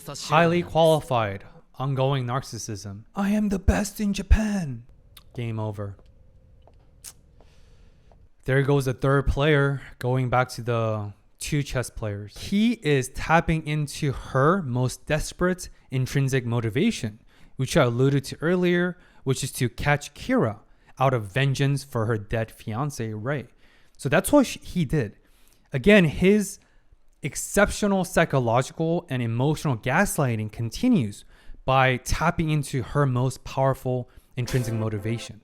Highly qualified. Ongoing narcissism. I am the best in Japan. Game over. There goes the third player, going back to the two chess players. He is tapping into her most desperate intrinsic motivation, which I alluded to earlier, which is to catch Kira out of vengeance for her dead fiance, Ray. So that's what he did. Again, his exceptional psychological and emotional gaslighting continues by tapping into her most powerful intrinsic motivation.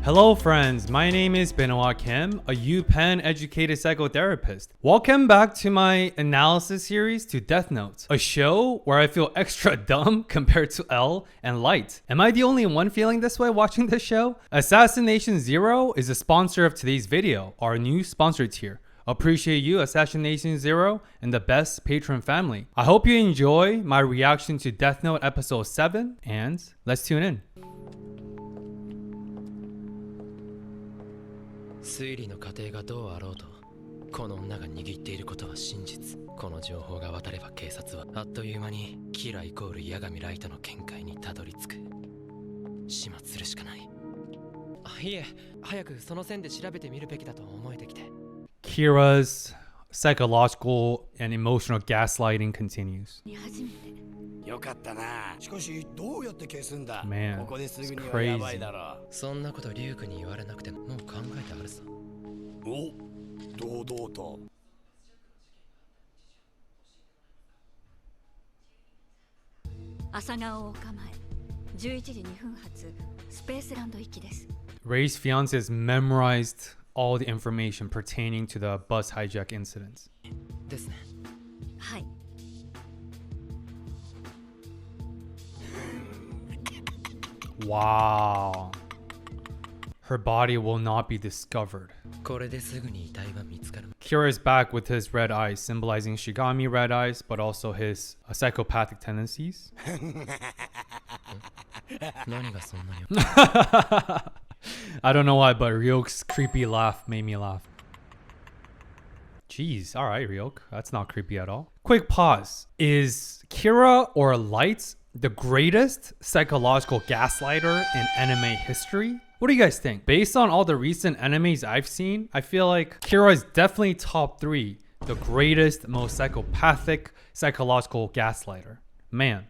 Hello friends, my name is Benoit Kim, a UPenn educated psychotherapist. Welcome back to my analysis series to Death Note, a show where I feel extra dumb compared to L and Light. Am I the only one feeling this way watching this show? Assassination Zero is the sponsor of today's video, our new sponsor tier. Appreciate you, Assassination Zero, and the best patron family. I hope you enjoy my reaction to Death Note episode 7, and let's tune in. 推理の過程がどうあろうと、この女が握っていることは真実。この情報が渡れば警察はあっという間にキライコール八神ライトの見解にたどり着く。始末するしかない。いえ、早くその線で調べてみるべきだと思えてきて。Kira's psychological and emotional gaslighting continues. Man, it's crazy. そんなことリュウクに言われなくてももう考えてあるさ。お、堂々と。朝顔を構え、11時2分発スペースランド行きです。Ray's fiance has memorized all the information pertaining to the bus hijack incidents. ですね。はい。Wow. Her body will not be discovered. これですぐに遺体は見つかる。Kira is back with his red eyes, symbolizing Shigami red eyes, but also his psychopathic tendencies. 何がそんなに I don't know why, but Ryok's creepy laugh made me laugh. Jeez, alright Ryok, that's not creepy at all. Quick pause. Is Kira or Light the greatest psychological gaslighter in anime history? What do you guys think? Based on all the recent animes I've seen, I feel like Kira is definitely top 3, the greatest, most psychopathic psychological gaslighter. Man.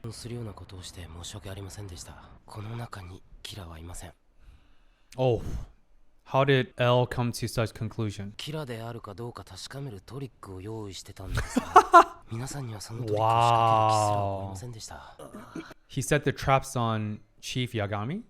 Oh, how did L come to such conclusion? Wow. He set the traps on Chief Yagami?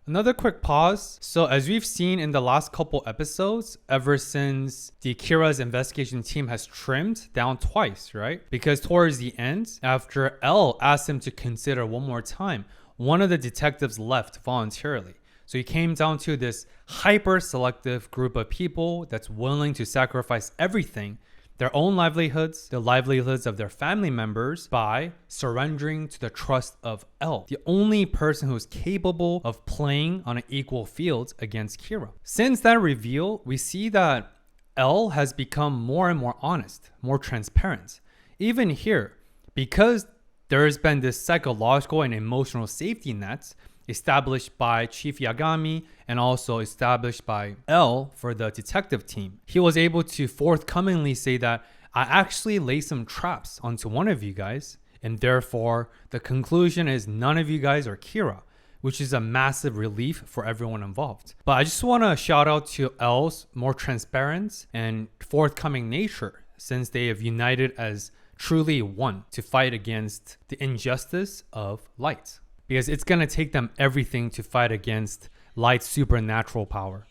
Another quick pause. So as we've seen in the last couple episodes, ever since the Kira's investigation team has trimmed down twice, right? Because towards the end, after L asked him to consider one more time, one of the detectives left voluntarily. So he came down to this hyper-selective group of people that's willing to sacrifice everything, their own livelihoods, the livelihoods of their family members, by surrendering to the trust of L, the only person who is capable of playing on an equal field against Kira. Since that reveal, we see that L has become more and more honest, more transparent. Even here, because there has been this psychological and emotional safety net established by Chief Yagami and also established by L for the detective team, he was able to forthcomingly say that I actually laid some traps onto one of you guys, and therefore the conclusion is none of you guys are Kira, which is a massive relief for everyone involved. But I just want to shout out to L's more transparent and forthcoming nature, since they have united as truly one to fight against the injustice of Light. Because it's going to take them everything to fight against Light's supernatural power.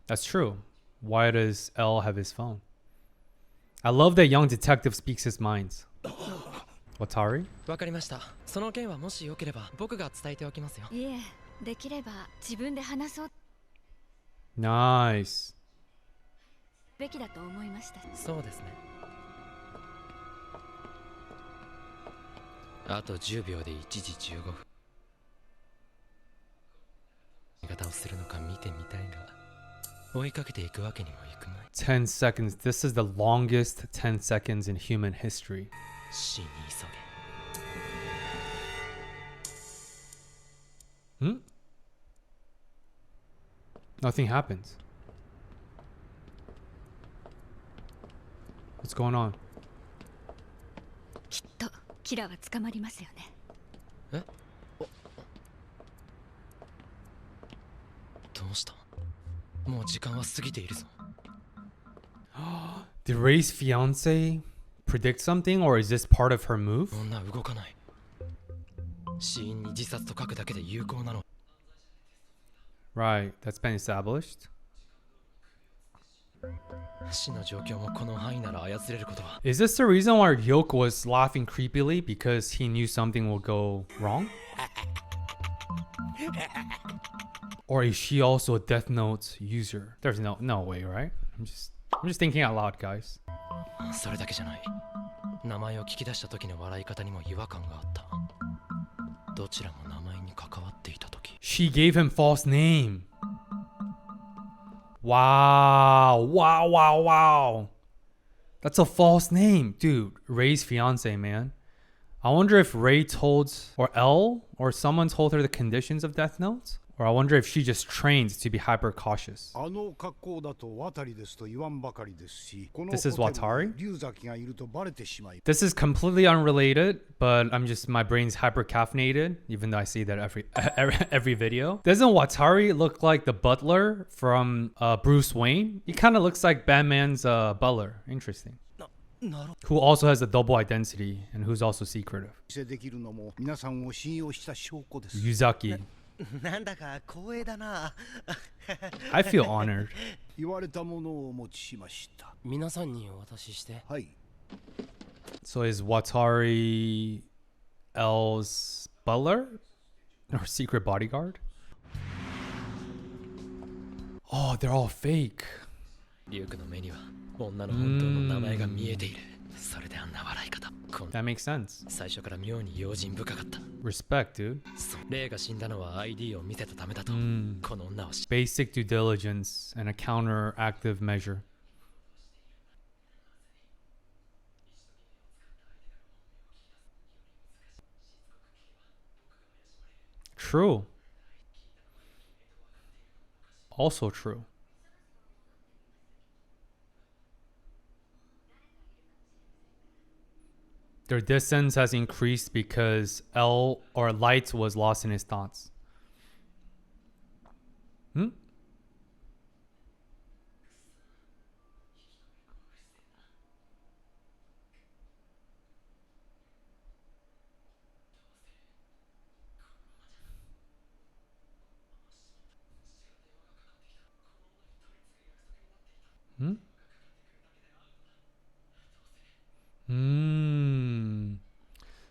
That's true. Why does L have his phone? I love that young detective speaks his mind. Watari? わかりました。その件はもしよければ僕が伝えておきますよ。いえ、できれば自分で話そう。Nice. べきだと思いました。そうですね。あと10秒で1時15分。味方をするのか見てみたいが、追いかけていくわけにもいくまい。10 seconds. This is the longest 10 seconds in human history. 死に急げ Hmm? Nothing happens. What's going on? きっとキラは捕まりますよね。えどうした？もう時間は過ぎているぞ。Did Ray's fiance predict something, or is this part of her move? 女動かない。死因に自殺と書くだけで有効なの。 Right, that's been established. 死の状況もこの範囲なら操れることは。 Is this the reason why Yoke was laughing creepily because he knew something will go wrong? Or is she also a Death Note user? There's no way, right? I'm just thinking out loud, guys. それだけじゃない。名前を聞き出した時の笑い方にも違和感があった。どちらも名前に関わっていた時。 She gave him false name. Wow. That's a false name, dude. Ray's fiance, man. I wonder if Ray told, or L, or someone told her the conditions of Death Note? Or I wonder if she just trained to be hyper cautious. This is Watari? This is completely unrelated, but my brain's hyper caffeinated, even though I see that every video. Doesn't Watari look like the butler from Bruce Wayne? He kind of looks like Batman's butler. Interesting. Who also has a double identity and who's also secretive. Yuzaki. なんだか光栄だな。I feel honored. 言われたものをお持ちしました。皆さんにお渡しして。はい。 So is Watari L's butler or secret bodyguard? Oh, they're all fake. リュウクの目には女の本当の名前が見えている。それであんな笑い方。 That makes sense. 最初から妙に用心深かった。 Respect, dude. レイが死んだのは ID を見せたためだと。この女を知 Basic due diligence and a counteractive measure. True. Also true. Their distance has increased because L or Light was lost in his thoughts. Hmm?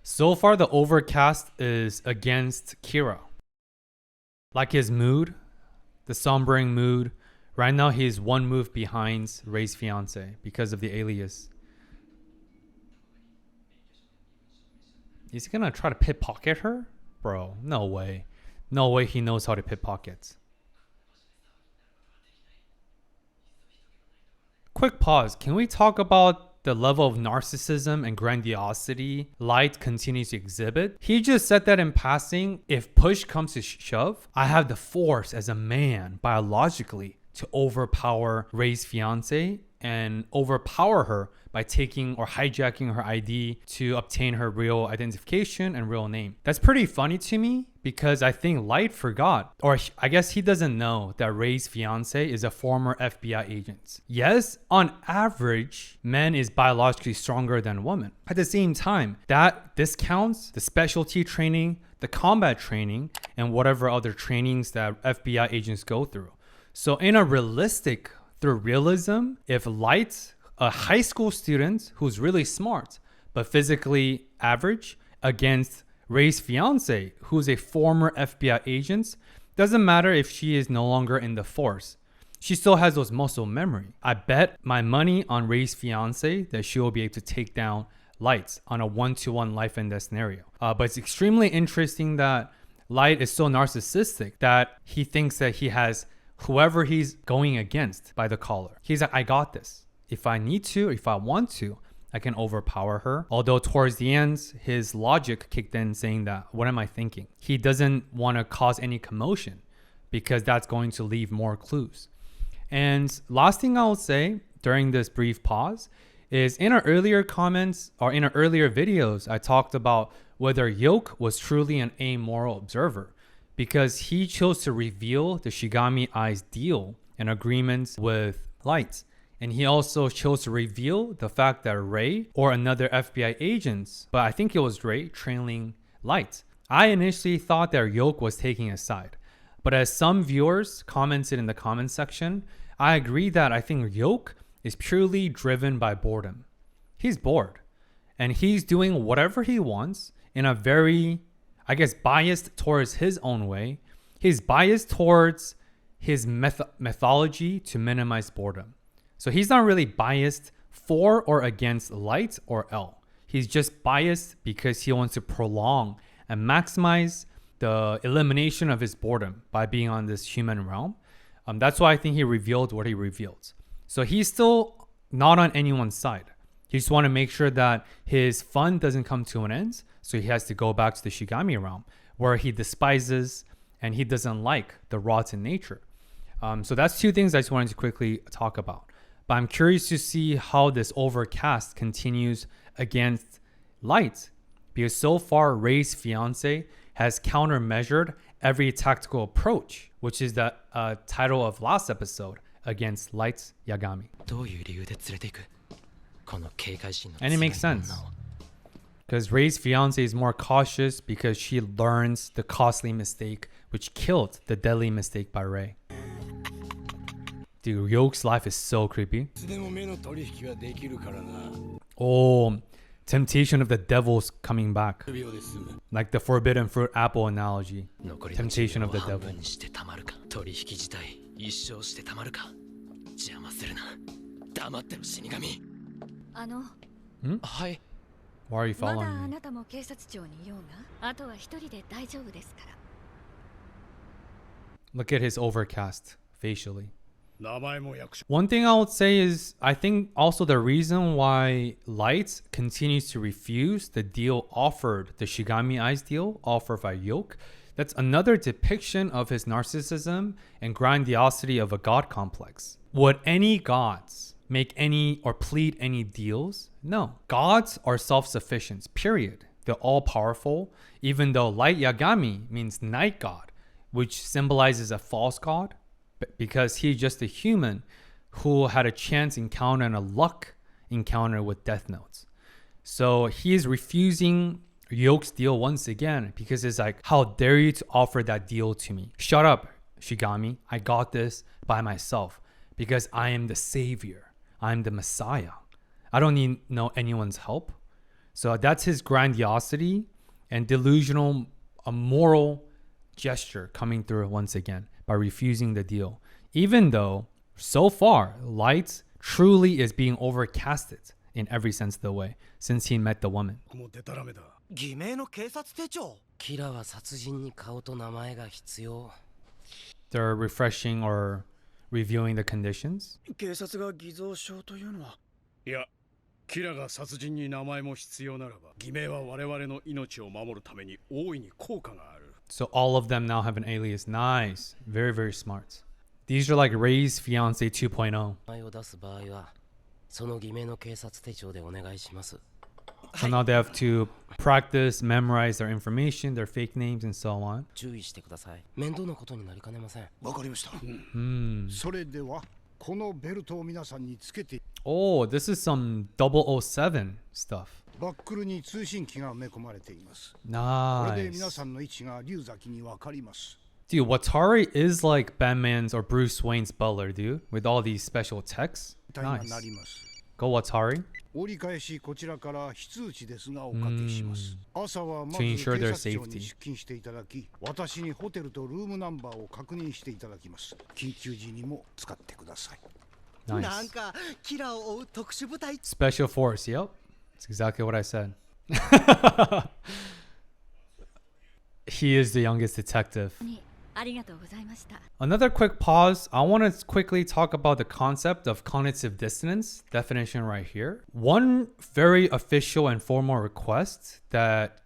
So far, the overcast is against Kira. Like his mood, the sombering mood. Right now, he's one move behind Ray's fiance because of the alias. Is he gonna try to pickpocket her? Bro, no way. No way he knows how to pickpocket. Quick pause. Can we talk about the level of narcissism and grandiosity Light continues to exhibit? He just said that in passing. If push comes to shove, I have the force as a man biologically to overpower Ray's fiance and overpower her by taking or hijacking her ID to obtain her real identification and real name. That's pretty funny to me because I think Light forgot, or I guess he doesn't know that Ray's fiance is a former FBI agent. Yes, on average, men is biologically stronger than women. At the same time, that discounts the specialty training, the combat training, and whatever other trainings that FBI agents go through. So in a realistic, through realism, if Light, a high school student who's really smart, but physically average, against Ray's fiance, who's a former FBI agent, doesn't matter if she is no longer in the force. She still has those muscle memory. I bet my money on Ray's fiance that she will be able to take down Light on a 1-to-1 life and death scenario. But it's extremely interesting that Light is so narcissistic that he thinks that he has whoever he's going against by the collar. He's like, I got this. If I need to, if I want to, I can overpower her. Although towards the end, his logic kicked in saying that, what am I thinking? He doesn't want to cause any commotion because that's going to leave more clues. And last thing I'll say during this brief pause is in our earlier comments or in our earlier videos, I talked about whether Yoke was truly an amoral observer because he chose to reveal the Shigami Eyes deal and agreements with Light. And he also chose to reveal the fact that Ray or another FBI agents, but I think it was Ray, trailing Light. I initially thought that Yoke was taking a side. But as some viewers commented in the comment section, I agree that I think Yoke is purely driven by boredom. He's bored. And he's doing whatever he wants in a very, I guess, biased towards his own way. He's biased towards his methodology to minimize boredom. So he's not really biased for or against Light or L. He's just biased because he wants to prolong and maximize the elimination of his boredom by being on this human realm. That's why I think he revealed what he revealed. So he's still not on anyone's side. He just want to make sure that his fun doesn't come to an end. So he has to go back to the Shigami realm where he despises and he doesn't like the rotten nature. So that's two things I just wanted to quickly talk about. But I'm curious to see how this overcast continues against Light, because so far Ray's fiance has countermeasured every tactical approach, which is the title of last episode, against Light's Yagami. And it makes sense. Because Ray's fiance is more cautious because she learns the costly mistake which killed the deadly mistake by Ray. Dude, Yoke's life is so creepy. Oh, temptation of the devil's coming back. Like the forbidden fruit apple analogy. Temptation of the devil. Why are you following me? Look at his overcast facially. One thing I would say is I think also the reason why Light continues to refuse the deal offered, the Shigami Eyes deal offered by Yoke, that's another depiction of his narcissism and grandiosity of a god complex. Would any gods make any or plead any deals? No. Gods are self-sufficient, period. They're all powerful, even though Light Yagami means night god, which symbolizes a false god, because he's just a human who had a chance encounter and a luck encounter with Death Notes. So he is refusing Yoke's deal once again because it's like, how dare you to offer that deal to me? Shut up, Shigami. I got this by myself because I am the savior. I'm the messiah. I don't need anyone's help. So that's his grandiosity and delusional, a moral gesture coming through once again by refusing the deal. Even though, so far, Light truly is being overcasted in every sense of the way since he met the woman. They're refreshing or reviewing the conditions. キラが殺人に名前も必要ならば、偽名は我々の命を守るために大いに効果がある。 So all of them now have an alias. Nice. Very, very smart. These are like Ray's fiance 2.0. So now they have to practice, memorize their information, their fake names, and so on. わかりました。それではこのベルトを皆さんにつけて。 Oh, this is some 007 stuff. バックルに通信機が埋め込まれています。 Nice. これで皆さんの位置が龍崎にわかります。 Dude, Watari is like Batman's or Bruce Wayne's butler, dude, with all these special techs. Nice. Go Watari. 折り返しこちらから非通知ですがおかけします。朝はまず To 警 ensure their 察庁に safety. 出勤していただき、私にホテルとルームナンバーを確認していただきます。緊急時にも使ってください。 Nice. なんかキラーを追う特殊部隊 Special force, yep. That's exactly what I said. He is the youngest detective. ありがとうございました。 Another quick pause. I want to quickly talk about the concept of cognitive dissonance, definition right here. One very official and formal request that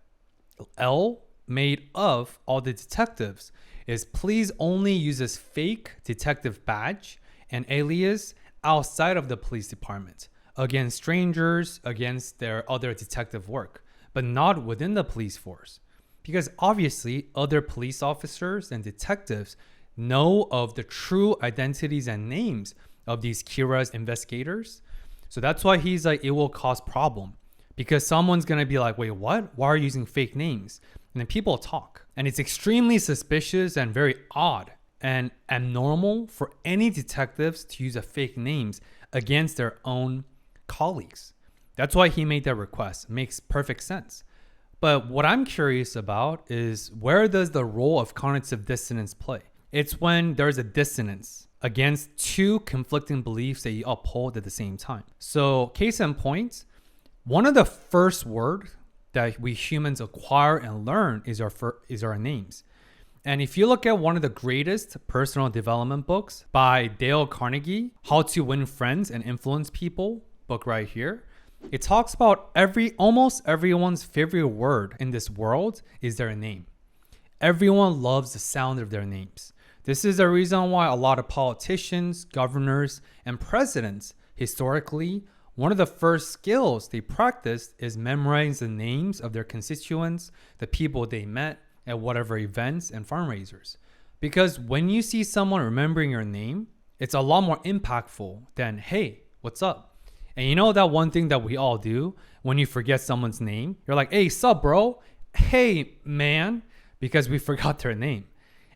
L made of all the detectives is please only use this fake detective badge and alias outside of the police department, against strangers, against their other detective work, but not within the police force. Because obviously other police officers and detectives know of the true identities and names of these Kira's investigators. So that's why he's like, it will cause problem. Because someone's going to be like, wait, what? Why are you using fake names? And then people talk. And it's extremely suspicious and very odd and abnormal for any detectives to use a fake names against their own colleagues. That's why he made that request. It makes perfect sense. But what I'm curious about is where does the role of cognitive dissonance play? It's when there's a dissonance against two conflicting beliefs that you uphold at the same time. So case in point, one of the first words that we humans acquire and learn is our names. And if you look at one of the greatest personal development books by Dale Carnegie, How to Win Friends and Influence People, book right here, it talks about almost everyone's favorite word in this world is their name. Everyone loves the sound of their names. This is the reason why a lot of politicians, governors, and presidents historically, one of the first skills they practiced is memorizing the names of their constituents, the people they met at whatever events and fundraisers. Because when you see someone remembering your name, it's a lot more impactful than, hey, what's up? And you know that one thing that we all do when you forget someone's name? You're like, hey, sup, bro? Hey, man, because we forgot their name.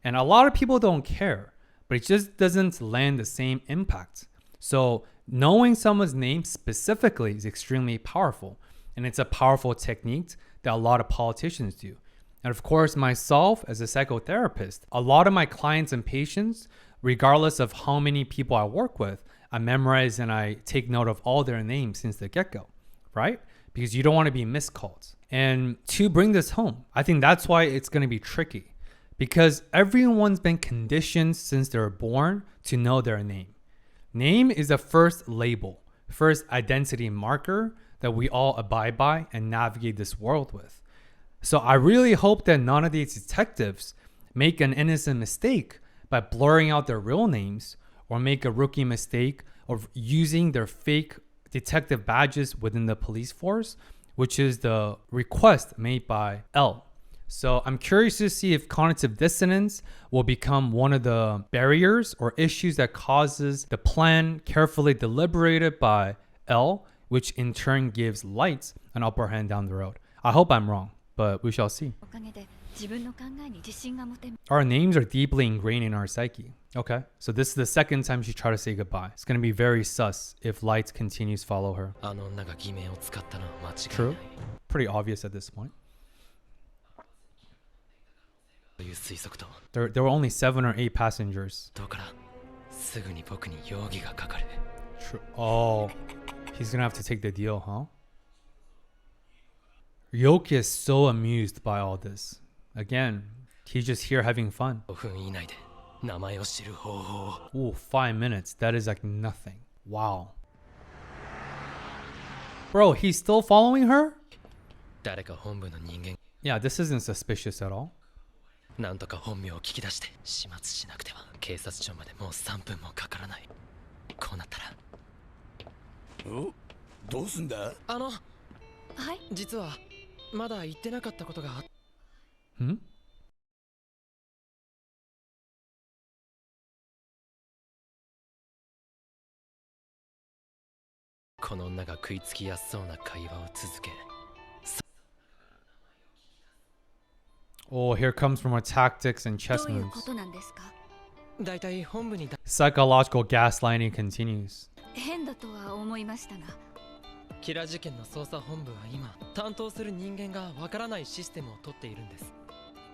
And a lot of people don't care, but it just doesn't land the same impact. So knowing someone's name specifically is extremely powerful. And it's a powerful technique that a lot of politicians do. And of course, myself as a psychotherapist, a lot of my clients and patients, regardless of how many people I work with, I memorize and I take note of all their names since the get-go, right? Because you don't want to be miscalled. And to bring this home, I think that's why it's going to be tricky. Because everyone's been conditioned since they were born to know their name. Name is the first label, first identity marker that we all abide by and navigate this world with. So I really hope that none of these detectives make an innocent mistake by blurring out their real names or make a rookie mistake of using their fake detective badges within the police force, which is the request made by L. So I'm curious to see if cognitive dissonance will become one of the barriers or issues that causes the plan carefully deliberated by L, which in turn gives Light an upper hand down the road. I hope I'm wrong, but we shall see. おかげで自分の考えに自信が持て Our names are deeply ingrained in our psyche. Okay, so this is the second time she tried to say goodbye. It's going to be very sus if Light continues to follow her. あの女が偽名を使ったのは間違いない True. Pretty obvious at this point. という推測と There were only 7 or 8 passengers. どうからすぐに僕に容疑がかかる True. Oh, he's going to have to take the deal, huh? Ryoki is so amused by all this. Again, he's just here having fun. 5分以内で名前を知る方法を Ooh, 5 minutes. That is like nothing. Wow. Bro, he's still following her? 誰か本部の人間 Yeah, this isn't suspicious at all. なんとか本名を聞き出して始末しなくては警察庁までもう3分もかからないこうなったらおどうすんだはい実はまだ言ってなかったことがあっ Hmm? この女が食いつきやすそうな会話を続け Oh, here comes from her tactics and ど chess ういう moves. ことなんですか？だいたい本部に Psychological gaslighting continues. 変だとは思いましたが、キラ事件の捜査本部は今担当する人間がわからないシステムを取っているんです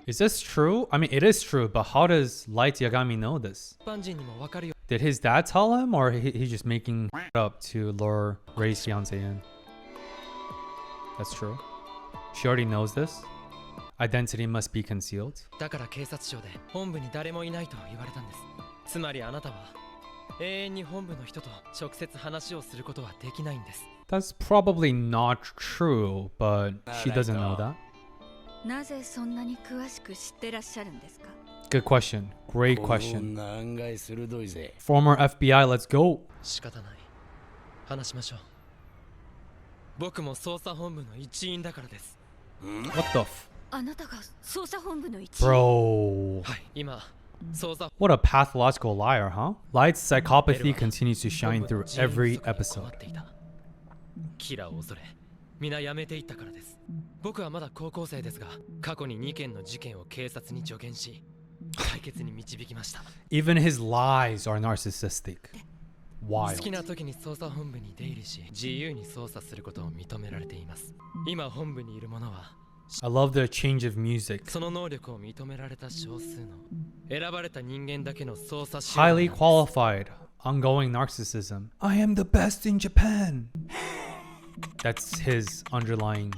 Is this true? I mean, it is true, but how does Light Yagami know this? 一般人にもわかるよ Did his dad tell him, or he's just making up to lure Ray's fiance in? That's true. She already knows this. identity must be concealed. だから警察庁で本部に誰もいないと言われたんです。つまりあなたは永遠に本部の人と直接話をすることはできないんです。 That's probably not true, but she doesn't know that. なぜそんなに詳しく知ってらっしゃるんですか？ Good question. Great こ question. んな案外鋭いぜ。 Former FBI, let's go. 仕方ない。話しましょう。僕も捜査本部の一員だからです。 What the f... あなたが捜査本部の一員？ Bro. はい、今、捜査 What a pathological liar, huh? Light's psychopathy continues to shine through every episode. キラーを恐れ、皆辞めていったからです。僕はまだ高校生ですが、過去に2件の事件を警察に助言し、解決に導きました。 Even his lies are narcissistic. 好 Wild. きな時に捜査本部に出入りし、自由に捜査することを認められています。今本部にいる者は、 I love the change of music. その能力を認められた少数の選ばれた人間だけの捜査手 Highly qualified, ongoing narcissism. I am the best in Japan. That's his underlying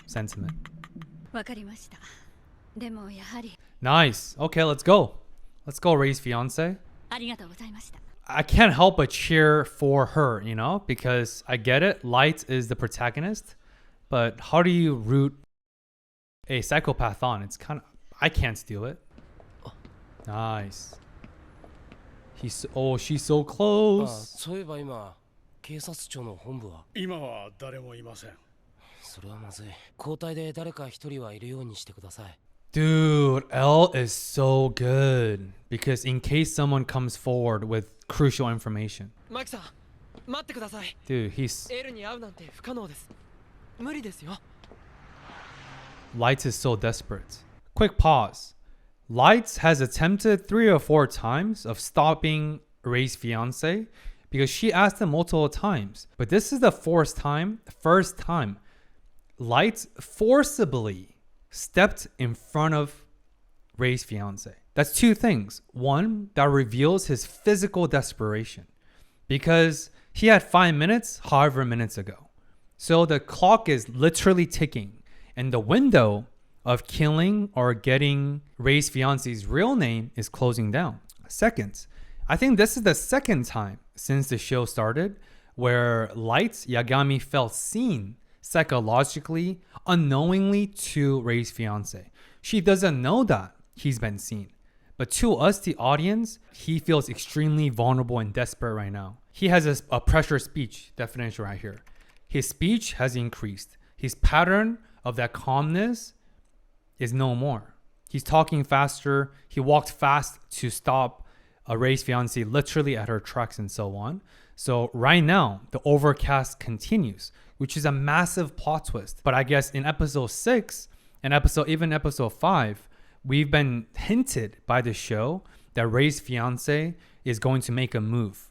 sentiment. わかりました。でもやはり Nice. Okay, let's go. Let's go, Ray's fiance. ありがとうございました。 I can't help but cheer for her, you know, because I get it. Light is the protagonist, but how do you root a psychopath on? It's kind of, I can't steal it. Nice. She's so あ close. そういえば今警察庁の本部は今は誰もいません。それはまずい。交代で誰か一人はいるようにしてください。 Dude, L is so good because in case someone comes forward with crucial information. マキさん、待ってください。 Dude, he's エルに会うなんて不可能です。無理ですよ。 Lights is so desperate. Quick pause. Lights has attempted 3 or 4 times of stopping Ray's fiance because she asked him multiple times. But this is the first time Lights forcibly stepped in front of Ray's fiance. That's 2 things. One, that reveals his physical desperation because he had 5 minutes, however minutes ago. So the clock is literally ticking. And the window of killing or getting Ray's fiance's real name is closing down. Second, I think this is the second time since the show started where Light Yagami felt seen psychologically, unknowingly to Ray's fiance. She doesn't know that he's been seen. But to us, the audience, he feels extremely vulnerable and desperate right now. He has a pressure speech definition right here. His speech has increased. His pattern of that calmness is no more. He's talking faster. He walked fast to stop Ray's fiance literally at her tracks and so on. So right now, the overcast continues, which is a massive plot twist. But I guess in episode 6 and even episode 5, we've been hinted by the show that Ray's fiance is going to make a move.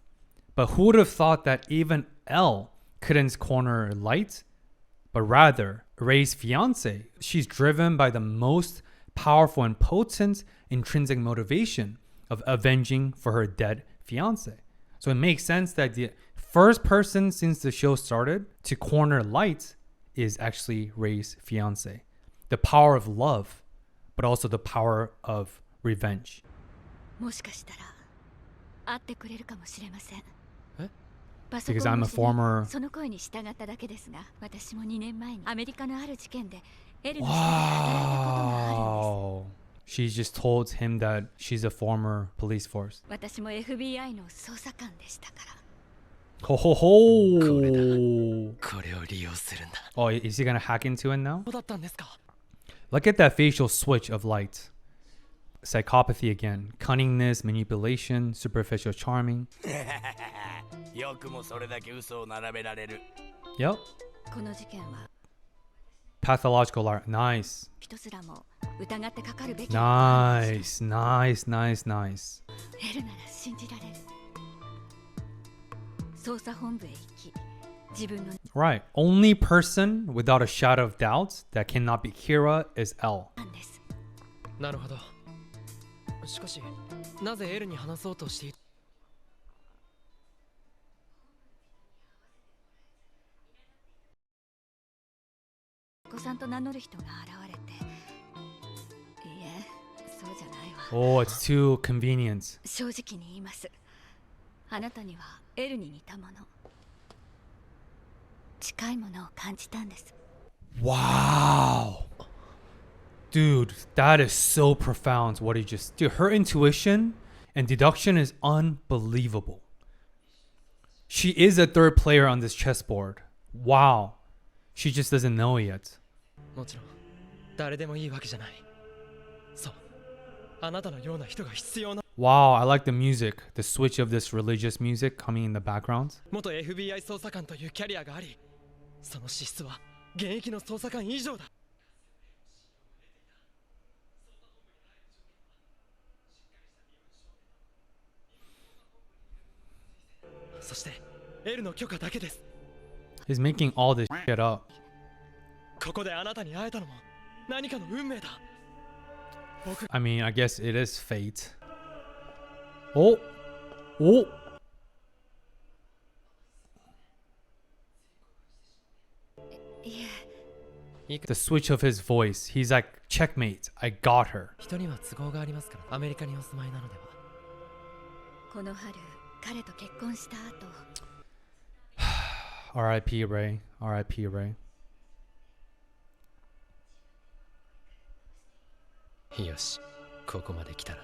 But who would have thought that even L couldn't corner Light, but rather Ray's fiance, she's driven by the most powerful and potent intrinsic motivation of avenging for her dead fiance. So it makes sense that the first person since the show started to corner Light is actually Ray's fiance. The power of love, but also the power of revenge. もしかしたら会ってくれるかもしれません。え？パソコ Because ン I'm a 越しに former... その声に従っただけですが、私も2年前にアメリカのある事件でエルの下で働いたことがあるんです。 Wow. She just told him that she's a former police force. 私も FBI の捜査官でしたから。 Ho ho ho! これを利用するんだ。 Oh, is he gonna hack into it now? そうだったんですか。 Look at that facial switch of Light. Psychopathy again. Cunningness, manipulation, superficial charming. よくもそれだけ嘘を並べられる。 Yep. この事件は Pathological liar. Nice. 人すらも疑ってかかるべきだと思いました。 Nice. エルなら信じられる。捜査本部へ行き、自分の Right. Only person without a shadow of doubt that cannot be Kira is L. なんです。なるほど。しかし、なぜエルに話そうとしていた？お子さんと名乗る人が現れて、じゃないわ。 Oh, it's too convenient. 正直に言います。あなたにはエルに似たもの、近いものを感じたんです。 Wow. Dude, that is so profound what he just... Dude, her intuition and deduction is unbelievable. She is a third player on this chessboard. Wow. She just doesn't know yet. もちろん誰でもいいわけじゃない。そう、あなたのような人が必要な。 Wow, I like the music. The switch of this religious music coming in the background. 元 FBI 捜査官というキャリアがあり、その資質は現役の捜査官以上だ。そしてエルの許可だけです。 He's making all this shit up. ここであなたに会えたのも何かの運命だ。 I mean, I guess it is fate. Oh! Oh! The switch of his voice. He's like, checkmate. I got her. 人には都合がありますから、アメリカにお住まいなのでは。この春彼と結婚した後、 R.I.P. Ray. R.I.P. Ray. よし、ここまで来たら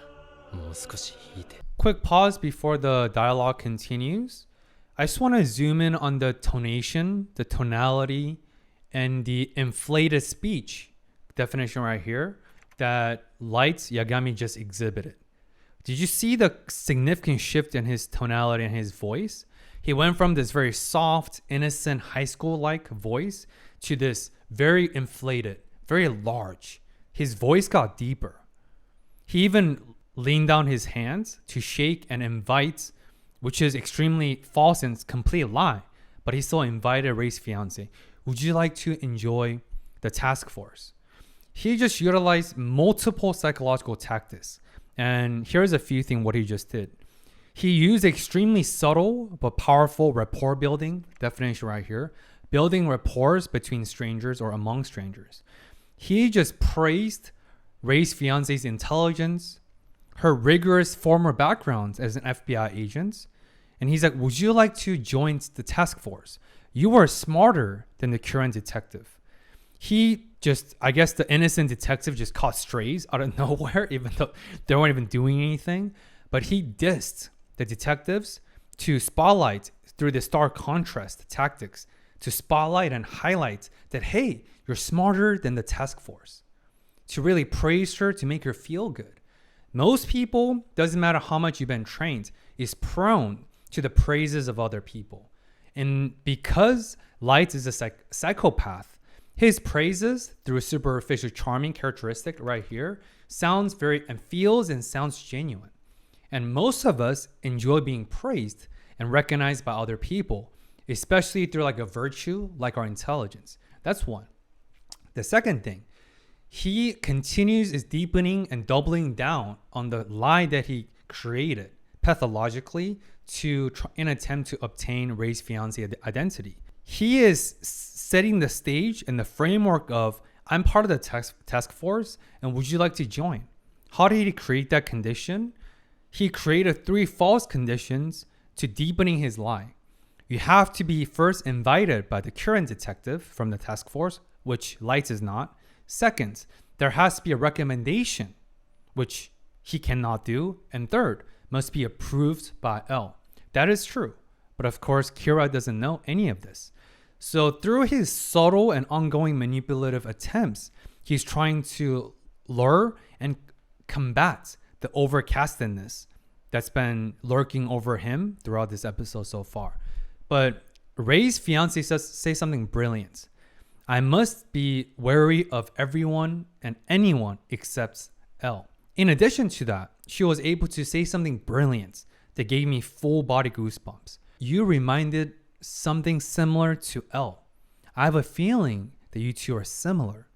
もう少し引いて。 Quick pause before the dialogue continues. I just want to zoom in on the tonation, the tonality, and the inflated speech definition right here that Light Yagami just exhibited. Did you see the significant shift in his tonality and his voice? He went from this very soft, innocent, high school-like voice to this very inflated, very large. His voice got deeper. He even leaned down his hands to shake and invite, which is extremely false and complete lie, but he still invited Ray's fiance. Would you like to enjoy the task force? He just utilized multiple psychological tactics. And here's a few things what he just did. He used extremely subtle but powerful rapport building, definition right here, building rapport between strangers or among strangers. He just praised Ray's fiance's intelligence, her rigorous former background as an FBI agent. And he's like, would you like to join the task force? You are smarter than the current detective. He just, I guess the innocent detective just caught strays out of nowhere, even though they weren't even doing anything. But he dissed the detectives to spotlight through the stark contrast tactics, to spotlight and highlight that, hey, you're smarter than the task force. To really praise her, to make her feel good. Most people, doesn't matter how much you've been trained, is prone to the praises of other people. And because Light is a psychopath, his praises through a superficial charming characteristic right here sounds very and feels and sounds genuine. And most of us enjoy being praised and recognized by other people, especially through like a virtue like our intelligence. That's one. The second thing, he continues is deepening and doubling down on the lie that he created pathologically to in attempt to obtain Ray's fiancé identity. He is setting the stage and the framework of, I'm part of the task force and would you like to join? How did he create that condition? He created 3 false conditions to deepening his lie. You have to be first invited by the current detective from the task force, which Light is not. Second, there has to be a recommendation, which he cannot do. And third, must be approved by L. That is true. But of course, Kira doesn't know any of this. So through his subtle and ongoing manipulative attempts, he's trying to lure and combat the overcastedness that's been lurking over him throughout this episode so far. But Ray's fiance say something brilliant. I must be wary of everyone and anyone except L. In addition to that, she was able to say something brilliant that gave me full body goosebumps. You reminded something similar to L. I have a feeling that you two are similar.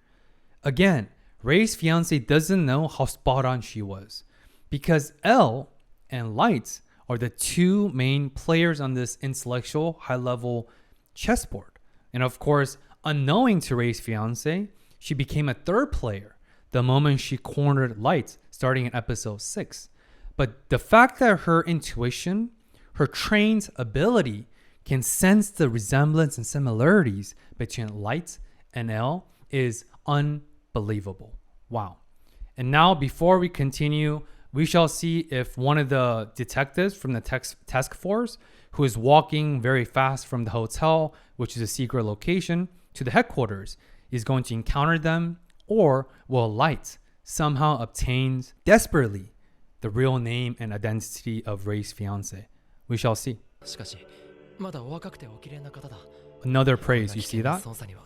Again, Ray's fiance doesn't know how spot on she was because L and Light are the 2 main players on this intellectual high-level chessboard. And of course, unknowing to Ray's fiance, she became a 3rd player the moment she cornered Light starting in episode 6. But the fact that her intuition, her trained ability, can sense the resemblance and similarities between Light and Elle is unbelievable. Wow. And now, before we continue, we shall see if one of the detectives from the task force, who is walking very fast from the hotel, which is a secret location, to the headquarters, is going to encounter them, or will Light somehow obtain desperately the real name and identity of Ray's fiance. We shall see. しかしまだお若くてお綺麗な方だ Another praise, you see that? 捜査には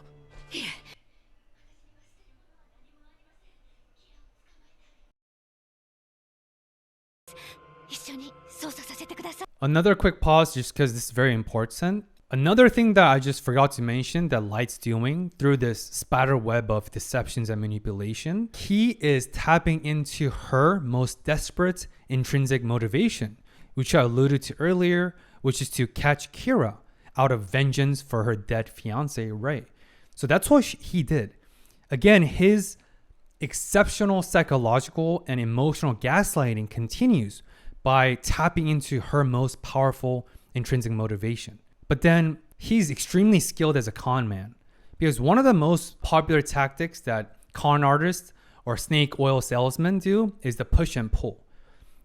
Another quick pause just because this is very important. Another thing that I just forgot to mention that Light's doing through this spider web of deceptions and manipulation, he is tapping into her most desperate intrinsic motivation, which I alluded to earlier, which is to catch Kira out of vengeance for her dead fiance, Ray. So that's what he did. Again, his exceptional psychological and emotional gaslighting continues by tapping into her most powerful intrinsic motivation. But then he's extremely skilled as a con man, because one of the most popular tactics that con artists or snake oil salesmen do is the push and pull.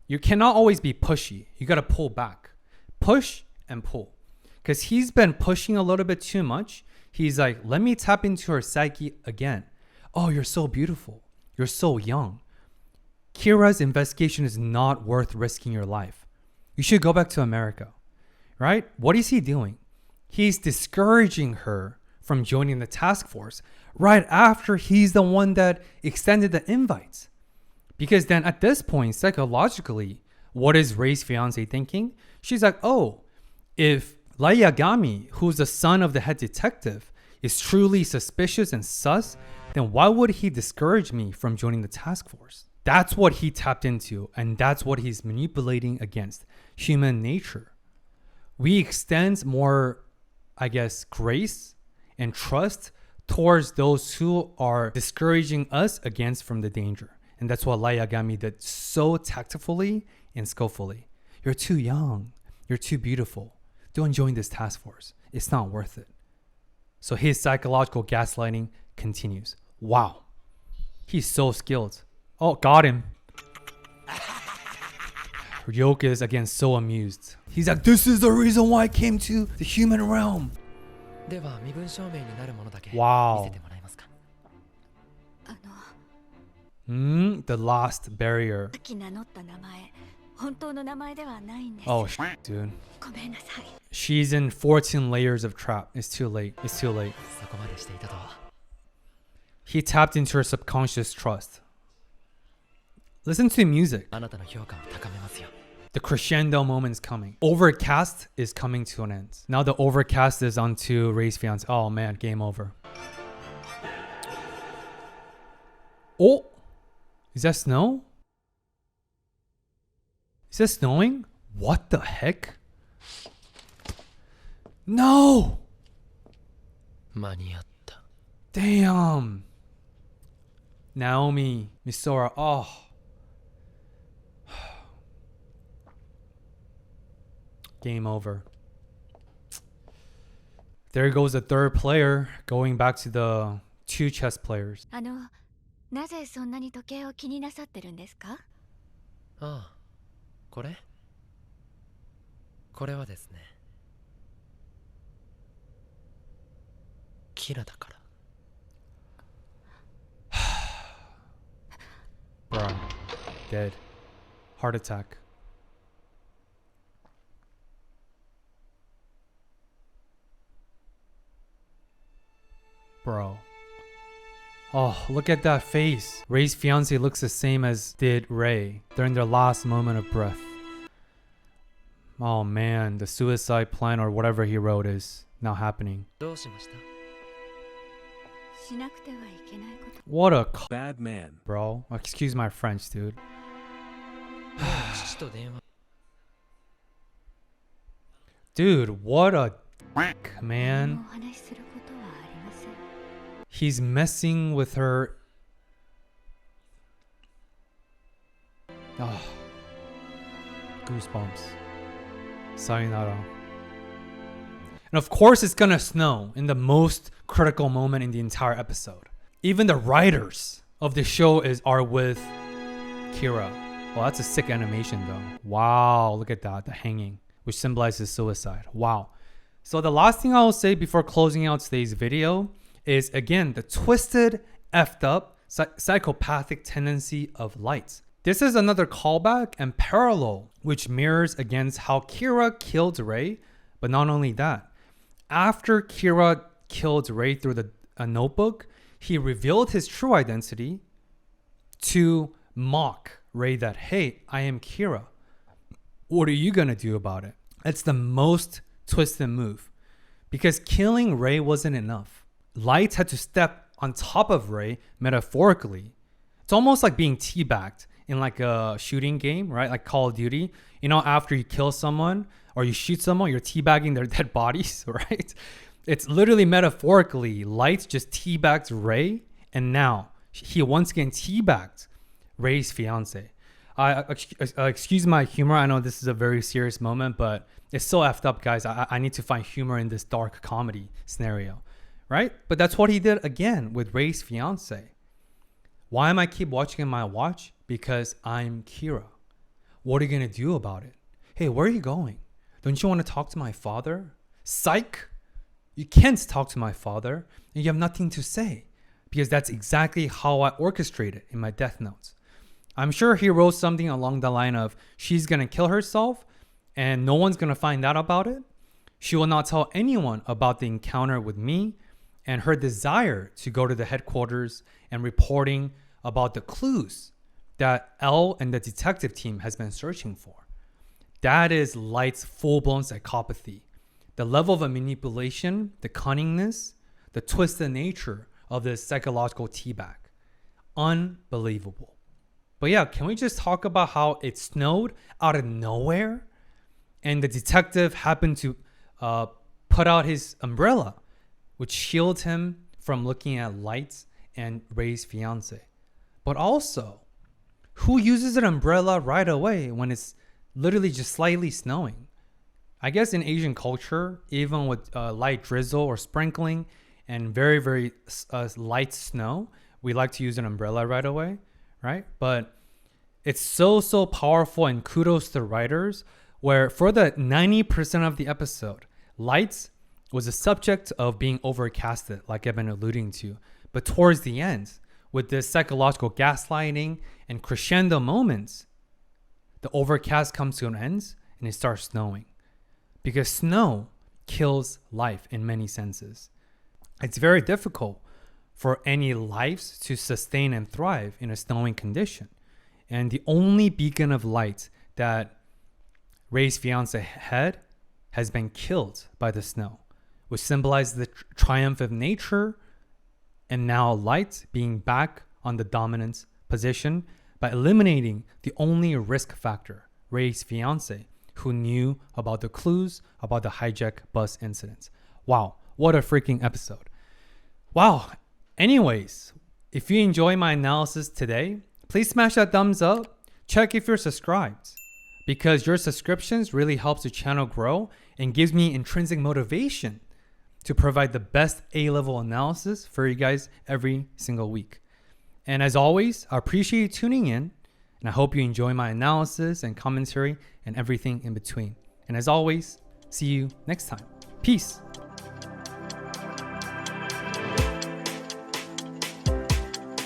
You cannot always be pushy. You got to pull back. Push and pull. Because he's been pushing a little bit too much. He's like, let me tap into her psyche again. Oh, you're so beautiful. You're so young. Kira's investigation is not worth risking your life. You should go back to America. Right? What is he doing? He's discouraging her from joining the task force right after he's the one that extended the invites. Because then at this point, psychologically, what is Ray's fiance thinking? She's like, oh, if Lai Yagami, who's the son of the head detective, is truly suspicious and sus, then why would he discourage me from joining the task force? That's what he tapped into, and that's what he's manipulating against human nature. We extend more, I guess, grace and trust towards those who are discouraging us against from the danger. And that's what Lai Yagami did so tactfully and skillfully. You're too young. You're too beautiful. Don't join this task force. It's not worth it. So his psychological gaslighting continues. Wow. He's so skilled. Oh, got him. Yoke is again so amused. He's like, this is the reason why I came to the human realm. では身分証明になるものだけ見 Wow. せてもらえますか The last barrier. さっき名乗った名前、本当の名前ではないんです。 Oh, dude. ごめんなさい。 She's in 14 layers of trap. It's too late. It's too late. そこまでしていたとは He tapped into her subconscious trust. Listen to the music. あなたの評価を高めますよ The crescendo moment is coming. Overcast is coming to an end. Now the overcast is onto Ray's fiance. Oh man, game over. Oh, is that snow? Is that snowing? What the heck? No! 間に合った Damn. Naomi, Misora, oh. Game over. There goes the third player, going back to the two chess players. なぜそんなに時計を気になさってるんですか？ああこれこれはですねキラだから Bro, dead. Heart attack. Bro. Oh, look at that face. Ray's fiance looks the same as did Ray during their last moment of breath. Oh man, the suicide plan or whatever he wrote is now happening. どうしました しなくてはいけないこと。 What a Bad man. bro. Excuse my French, dude. 父と電話 Dude, what a お man. 話しすることはありません。 He's messing with her Oh, goosebumps. Sayonara. And of course, it's gonna snow in the most critical moment in the entire episode. Even the writers of the show are with Kira. Well, that's a sick animation though. Wow, look at that, the hanging, which symbolizes suicide. Wow. So the last thing I will say before closing out today's video is, again, the twisted, effed up, psychopathic tendency of Light. This is another callback and parallel which mirrors against how Kira killed Rei, but not only that. After Kira killed Rei through a notebook, he revealed his true identity to mock Rei that, hey, I am Kira. What are you gonna do about it? It's the most twisted move, because killing Rei wasn't enough. Light had to step on top of Rei metaphorically. It's almost like being teabagged in like a shooting game, right? Like Call of Duty. You know, after you kill someone or you shoot someone, you're teabagging their dead bodies, right? It's literally metaphorically. Light just teabagged Rei, and now he once again teabagged Rei's fiance. Excuse my humor. I know this is a very serious moment, but it's so effed up, guys. I need to find humor in this dark comedy scenario, right? But that's what he did again with Rei's fiance. Why am I keep watching my watch? Because I'm Kira. What are you gonna do about it? Hey, where are you going? Don't you want to talk to my father? Psych! You can't talk to my father, and you have nothing to say, because that's exactly how I orchestrated in my death notes. I'm sure he wrote something along the line of, she's gonna kill herself and no one's gonna find out about it. She will not tell anyone about the encounter with me and her desire to go to the headquarters and reporting about the clues that Elle and the detective team has been searching for. That is Light's full-blown psychopathy. The level of manipulation, the cunningness, the twisted nature of this psychological teabag. Unbelievable. But yeah, can we just talk about how it snowed out of nowhere and the detective happened to put out his umbrella, which shielded him from looking at Light and Rei's fiance. But also, who uses an umbrella right away when it's literally just slightly snowing? I guess in Asian culture, even with light drizzle or sprinkling and very, very light snow, we like to use an umbrella right away, right? But it's so powerful, and kudos to the writers, where for the 90% of the episode, Light was a subject of being overcasted, like I've been alluding to. But towards the end, with this psychological gaslighting and crescendo moments, the overcast comes to an end and it starts snowing. Because snow kills life in many senses. It's very difficult for any lives to sustain and thrive in a snowing condition. And the only beacon of light that Rei's fiance had has been killed by the snow, which symbolizes the triumph of nature, and now Light being back on the dominant position by eliminating the only risk factor, Rei's fiance, who knew about the clues about the hijack bus incident. Wow, what a freaking episode. Wow. Anyways, if you enjoy my analysis today, please smash that thumbs up. Check if you're subscribed, because your subscriptions really helps the channel grow and gives me intrinsic motivation to provide the best A-level analysis for you guys every single week. And as always, I appreciate you tuning in, and I hope you enjoy my analysis and commentary and everything in between. And as always, see you next time. Peace.